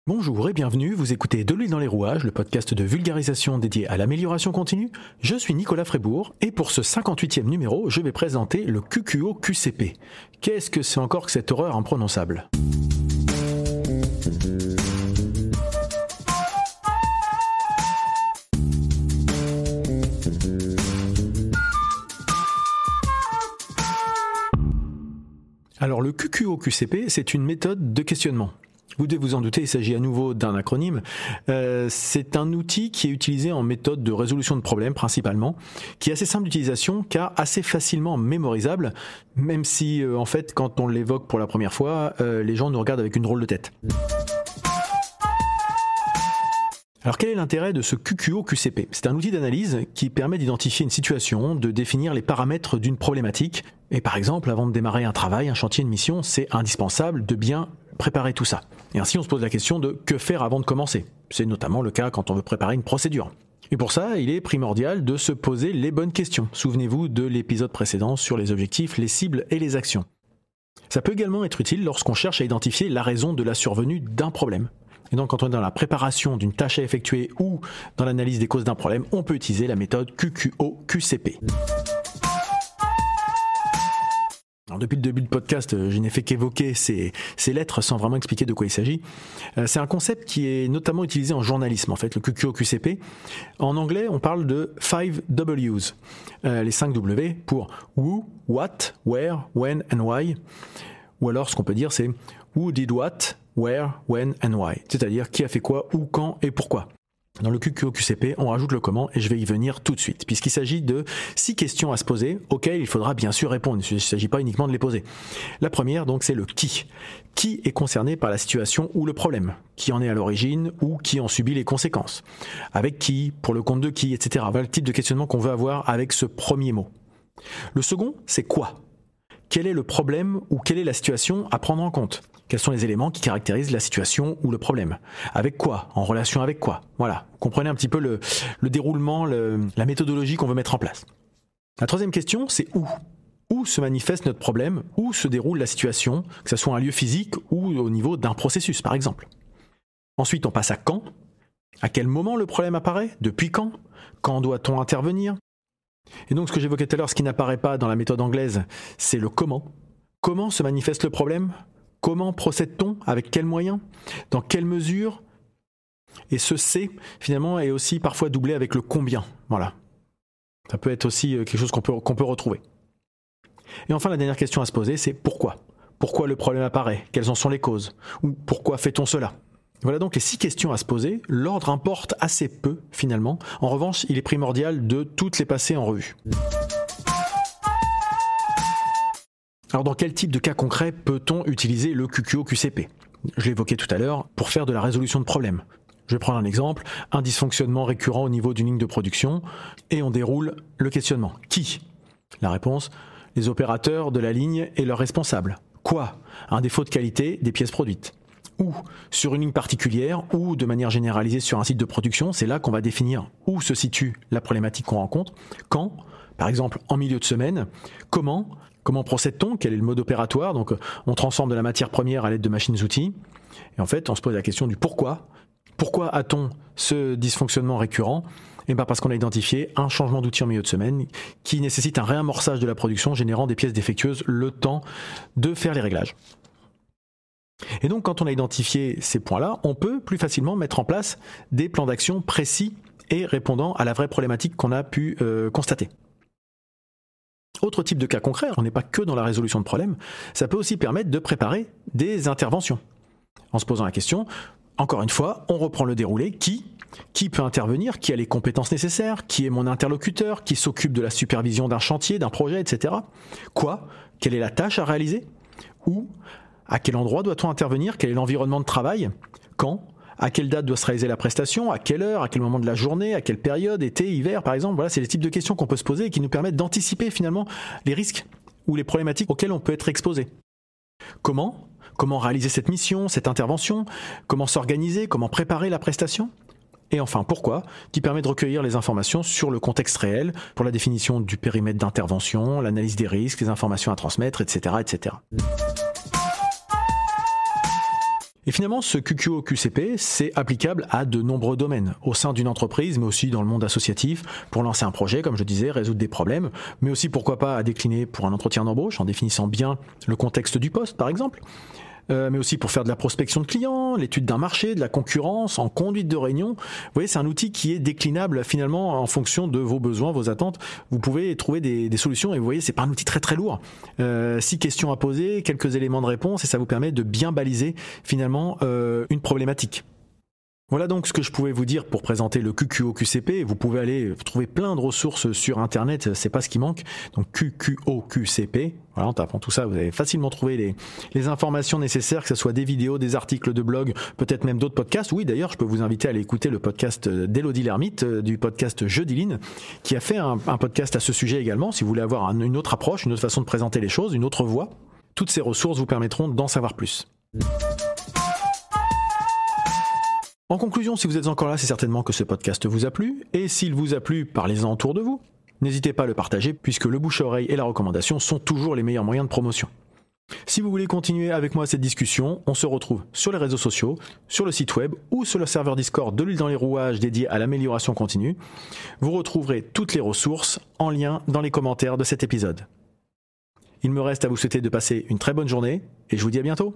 Bonjour et bienvenue, vous écoutez De l'huile dans les rouages, le podcast de vulgarisation dédié à l'amélioration continue. Je suis Nicolas Frébourg et pour ce 58e numéro, je vais présenter le QQO-QCP. Qu'est-ce que c'est encore que cette horreur imprononçable ? Alors le QQO-QCP, c'est une méthode de questionnement. Vous devez vous en douter, il s'agit à nouveau d'un acronyme. C'est un outil qui est utilisé en méthode de résolution de problèmes principalement, qui est assez simple d'utilisation car assez facilement mémorisable, même si en fait quand on l'évoque pour la première fois, les gens nous regardent avec une drôle de tête. Alors quel est l'intérêt de ce QQO-QCP ? C'est un outil d'analyse qui permet d'identifier une situation, de définir les paramètres d'une problématique. Et par exemple, avant de démarrer un travail, un chantier, une mission, c'est indispensable de bien préparer tout ça. Et ainsi, on se pose la question de que faire avant de commencer. C'est notamment le cas quand on veut préparer une procédure. Et pour ça, il est primordial de se poser les bonnes questions. Souvenez-vous de l'épisode précédent sur les objectifs, les cibles et les actions. Ça peut également être utile lorsqu'on cherche à identifier la raison de la survenue d'un problème. Et donc, quand on est dans la préparation d'une tâche à effectuer ou dans l'analyse des causes d'un problème, on peut utiliser la méthode QQO-QCP. Alors, depuis le début du podcast, je n'ai fait qu'évoquer ces lettres sans vraiment expliquer de quoi il s'agit. C'est un concept qui est notamment utilisé en journalisme, en fait, le QQO-QCP. En anglais, on parle de 5 Ws, les 5 W pour Who, What, Where, When and Why. Ou alors, ce qu'on peut dire, c'est Who did what, Where, When and Why. C'est-à-dire qui a fait quoi, où, quand et pourquoi. Dans le QQO-QCP, on rajoute le comment et je vais y venir tout de suite, puisqu'il s'agit de 6 questions à se poser auxquelles il faudra bien sûr répondre. Il ne s'agit pas uniquement de les poser. La première, donc, c'est le qui. Qui est concerné par la situation ou le problème ? Qui en est à l'origine ou qui en subit les conséquences ? Avec qui ? Pour le compte de qui ? Etc. Voilà le type de questionnement qu'on veut avoir avec ce premier mot. Le second, c'est quoi ? Quel est le problème ou quelle est la situation à prendre en compte ? Quels sont les éléments qui caractérisent la situation ou le problème ? Avec quoi ? En relation avec quoi ? Voilà, vous comprenez un petit peu le déroulement, la méthodologie qu'on veut mettre en place. La troisième question, c'est où ? Où se manifeste notre problème ? Où se déroule la situation ? Que ce soit un lieu physique ou au niveau d'un processus, par exemple. Ensuite, on passe à quand ? À quel moment le problème apparaît ? Depuis quand ? Quand doit-on intervenir ? Et donc, ce que j'évoquais tout à l'heure, ce qui n'apparaît pas dans la méthode anglaise, c'est le comment. Comment se manifeste le problème ? Comment procède-t-on ? Avec quels moyens ? Dans quelle mesure ? Et ce C, finalement, est aussi parfois doublé avec le combien. Voilà. Ça peut être aussi quelque chose qu'on peut retrouver. Et enfin, la dernière question à se poser, c'est pourquoi ? Pourquoi le problème apparaît ? Quelles en sont les causes ? Ou pourquoi fait-on cela ? Voilà donc les 6 questions à se poser. L'ordre importe assez peu, finalement. En revanche, il est primordial de toutes les passer en revue. Alors, dans quel type de cas concret peut-on utiliser le QQO-QCP ? Je l'évoquais tout à l'heure, pour faire de la résolution de problèmes. Je vais prendre un exemple, un dysfonctionnement récurrent au niveau d'une ligne de production, et on déroule le questionnement. Qui ? La réponse, les opérateurs de la ligne et leurs responsables. Quoi ? Un défaut de qualité des pièces produites. Où ? Sur une ligne particulière ou de manière généralisée sur un site de production, c'est là qu'on va définir où se situe la problématique qu'on rencontre. Quand ? Par exemple, en milieu de semaine. Comment ? Comment procède-t-on ? Quel est le mode opératoire ? Donc, on transforme de la matière première à l'aide de machines-outils. Et en fait, on se pose la question du pourquoi. Pourquoi a-t-on ce dysfonctionnement récurrent ? Et bien parce qu'on a identifié un changement d'outil en milieu de semaine qui nécessite un réamorçage de la production générant des pièces défectueuses le temps de faire les réglages. Et donc, quand on a identifié ces points-là, on peut plus facilement mettre en place des plans d'action précis et répondant à la vraie problématique qu'on a pu constater. Autre type de cas concret, on n'est pas que dans la résolution de problèmes, ça peut aussi permettre de préparer des interventions. En se posant la question, encore une fois, on reprend le déroulé, qui peut intervenir, qui a les compétences nécessaires, qui est mon interlocuteur, qui s'occupe de la supervision d'un chantier, d'un projet, etc. Quoi ? Quelle est la tâche à réaliser ? Où ? À quel endroit doit-on intervenir ? Quel est l'environnement de travail ? Quand ? À quelle date doit se réaliser la prestation ? À quelle heure ? À quel moment de la journée ? À quelle période ? Été, hiver, par exemple ? Voilà, c'est les types de questions qu'on peut se poser et qui nous permettent d'anticiper finalement les risques ou les problématiques auxquelles on peut être exposé. Comment ? Comment réaliser cette mission, cette intervention ? Comment s'organiser ? Comment préparer la prestation ? Et enfin, pourquoi ? Qui permet de recueillir les informations sur le contexte réel pour la définition du périmètre d'intervention, l'analyse des risques, les informations à transmettre, etc., etc. Et finalement, ce QQO-QCP, c'est applicable à de nombreux domaines, au sein d'une entreprise, mais aussi dans le monde associatif, pour lancer un projet, comme je disais, résoudre des problèmes, mais aussi, pourquoi pas, à décliner pour un entretien d'embauche, en définissant bien le contexte du poste, par exemple, mais aussi pour faire de la prospection de clients, l'étude d'un marché, de la concurrence, en conduite de réunion. Vous voyez, c'est un outil qui est déclinable finalement en fonction de vos besoins, vos attentes. Vous pouvez trouver des solutions et vous voyez, c'est pas un outil très très lourd. 6 questions à poser, quelques éléments de réponse et ça vous permet de bien baliser finalement une problématique. Voilà donc ce que je pouvais vous dire pour présenter le QQO-QCP. Vous pouvez aller trouver plein de ressources sur internet, c'est pas ce qui manque. Donc QQO-QCP, voilà, en tapant tout ça, vous allez facilement trouver les informations nécessaires, que ce soit des vidéos, des articles de blog, peut-être même d'autres podcasts. Oui, d'ailleurs, je peux vous inviter à aller écouter le podcast d'Élodie Lermite, du podcast Jeudi-Line, qui a fait un podcast à ce sujet également, si vous voulez avoir une autre approche, une autre façon de présenter les choses, une autre voix. Toutes ces ressources vous permettront d'en savoir plus. En conclusion, si vous êtes encore là, c'est certainement que ce podcast vous a plu, et s'il vous a plu, parlez-en autour de vous. N'hésitez pas à le partager, puisque le bouche-à-oreille et la recommandation sont toujours les meilleurs moyens de promotion. Si vous voulez continuer avec moi cette discussion, on se retrouve sur les réseaux sociaux, sur le site web ou sur le serveur Discord de l'huile dans les rouages dédié à l'amélioration continue. Vous retrouverez toutes les ressources en lien dans les commentaires de cet épisode. Il me reste à vous souhaiter de passer une très bonne journée, et je vous dis à bientôt.